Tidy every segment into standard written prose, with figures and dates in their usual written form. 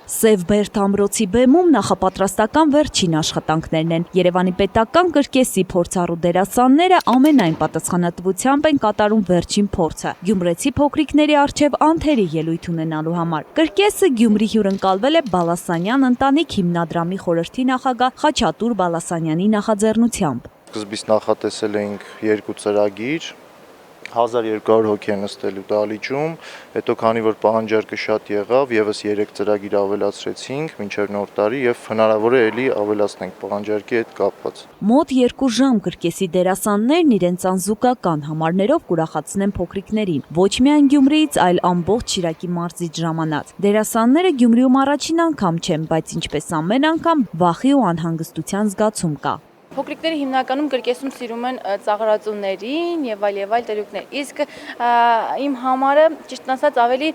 Սև Բերդ ամրոցի բեմում նախապատրաստական վերջին աշխատանքներն են։ Երևանի պետական կրկեսի փորձառու դերասանները ամենայն պատասխանատվությամբ են կատարում վերջին փորձը՝ գյումրեցի փոքրիկների առջև անթերի ելույթ ունենալու համար։ Կրկեսը Գյումրի հյուրընկալվել է Բալասանյան ընտանիք հիմնադրամի խորհրդի նախագահ Խաչատուր Բալասանյանի նախաձեռնությամբ։ Սկզբից նախատեսել էինք 2 ծրագիր, 1200 հոգի է նստելու դահլիճում, հետո քանի որ պահանջարկը շատ եղավ, եւս 3 ծրագիր ավելացրեցինք մինչև նոր տարի եւ հնարավոր է ելի ավելացնենք պահանջարկի հետ կապված։ Մոտ 2 ժամ կրկեսի դերասաններն իրենց անզուգական համարներով կուրախացնեն փոքրիկներին, ոչ միայն Գյումրիից, այլ ամբողջ Շիրակի մարզից ժամանած։ Դերասանները Գյումրիում առաջին անգամ չեն, բայց ինչպես ամեն անգամ վախի ու անհանգստության զգացում կա։ Փոքրիկները հիմնականում կրկեսում սիրում են ծաղրածուներին եւ այլ տերուկներ։ Իսկ իմ համարը, ճիշտն ասած, ավելի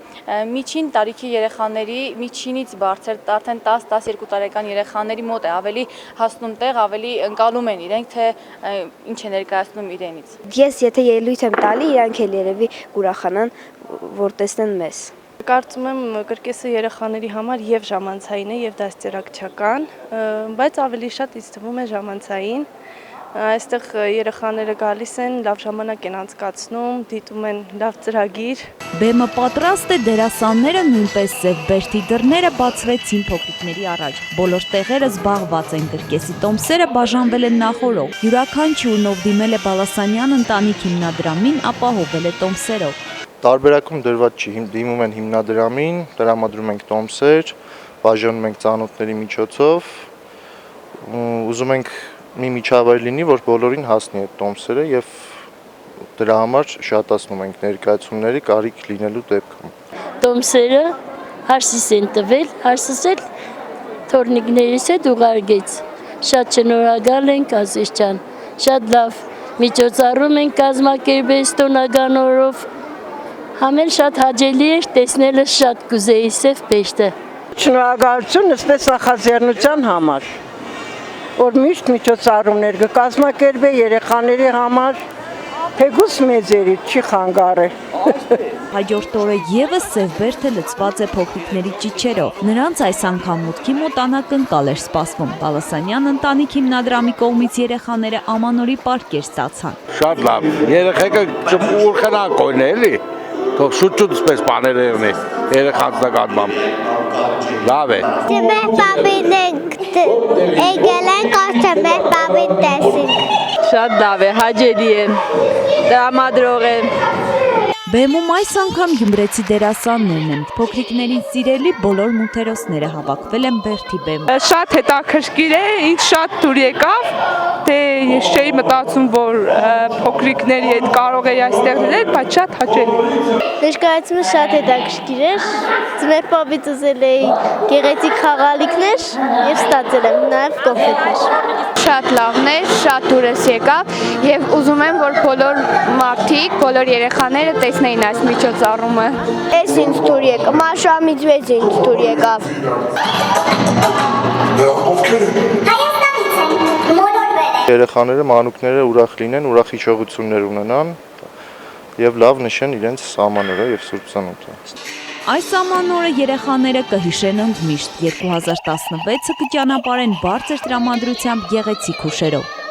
միջին տարիքի երեխաների, միջինից բարձր, արդեն 10-12 տարեկան երեխաների մոտ է ավելի հասնում տեղ, ավելի ընկալում են իրենք, թե ինչ է ներկայացնում իրենից։ Ես եթե ելույթ եմ տալի, իրանք էլ երևի կուրախանան, որ տեսնեն մեզ։ Կարծում եմ կրկեսը երեխաների համար եւ ժամանցային է եւ դաստիարակչական, բայց ավելի շատ ինձ թվում է ժամանցային։ Այստեղ երեխաները գալիս են, լավ ժամանակ են անցկացնում, դիտում են լավ ծրագիր։ Բեմը պատրաստ է, դերասանները նույնպես Սև Բերդի դռները բացվեցին փոքրիկների առաջ։ Բոլոր տեղերը զբաղված են, կրկեսի տոմսերը բաժանվել են նախօրոք։ Յուրաքանչյուրն ով դիմել է Բալասանյան ընտանիք հիմնադրամին, ապահովել է տոմսերով։ Տարբերակում դրված չի, դիմում են հիմնադրամին, տրամադրում ենք տոմսեր, բաժանում ենք ծանոթների միջոցով, ուզում ենք մի միջավայր լինի, որ բոլորին հասնի այդ տոմսերը եւ դրա համար շատացնում ենք ներկայացումների կարիք լինելու դեպքում։ Տոմսերը հարսից են տվել, հարսից էլ թորնիկներից հետ ուղարկեց։ Շատ շնորհակալ ենք Ազիզ ջան, շատ լավ միջոցառում ենք կազմակերպել տոնական օրով։ Համեն շատ հաճելի էր, տեսնելը շատ կուզեի Սև Բերդը։ Շնորհակալություն ըսպես նախաձեռնության համար, որ միշտ միջոցառումներ կկազմակերպե երեխաների համար, թեկուզ մեծերի չի խանգարել։ Հաջորդ օրը եւս Սև Բերդը լցված է փոքրիկների ճիչերով։ Նրանց այս անգամ մուտքի մոտ անակնկալ էր սպասվում։ Բալասանյան ընտանիք հիմնադրամի կողմից երեխաները ամանորի պարկեր ստացան։ Շատ լավ, երեխեքը ուրախանան էլի։ Թող շուտ-շուտ սպես բաները ունի, երեխանց նկատմամբ։ Լավ է։ Մեր պապին եկել ենք, ասա մեր պապին տեսինք։ Շատ լավ է, հաճելի է, տրամադրող է։ Բեմում այս անգամ գյումրեցի դերասաններն են, փոքրիկներին սիրելի բոլոր մութերոսները հավաքվել են Բերդի բեմում։ Շատ հետաքրքիր է, ինձ շատ դուր եկավ, թե ես չէի մտածում, որ փոքրիկների հետ կարող էի այստեղ լինել, բայց շատ հաճելի։ Ներկայացումը շատ հետաքրքիր էր։ Մեր պապից ուզել էի գեղեցիկ խաղալիքներ եւ ստացել եմ նաեւ կոնֆետներ։ Շատ լավն է, շատ դուրս եկավ եւ ուզում եմ, որ բոլոր մարդիկ, բոլոր երեխաները տեսնեին այս միջոցառումը։ Էս ինձ դուր եկավ, մաշամից վեց ինձ դուր եկավ։ Երեխաները, մանուկները ուրախ լինեն, ուրախ հիշողություններ ունենան եւ լավ նշեն իրենց սահմանները եւ Սուրբ Ծնունդը։ Այս ամանորը երեխաները կհիշեն ընդմիշտ, 2016-ը կճանապարհեն բարձր տրամադրությամբ գեղեցիկ հուշերով։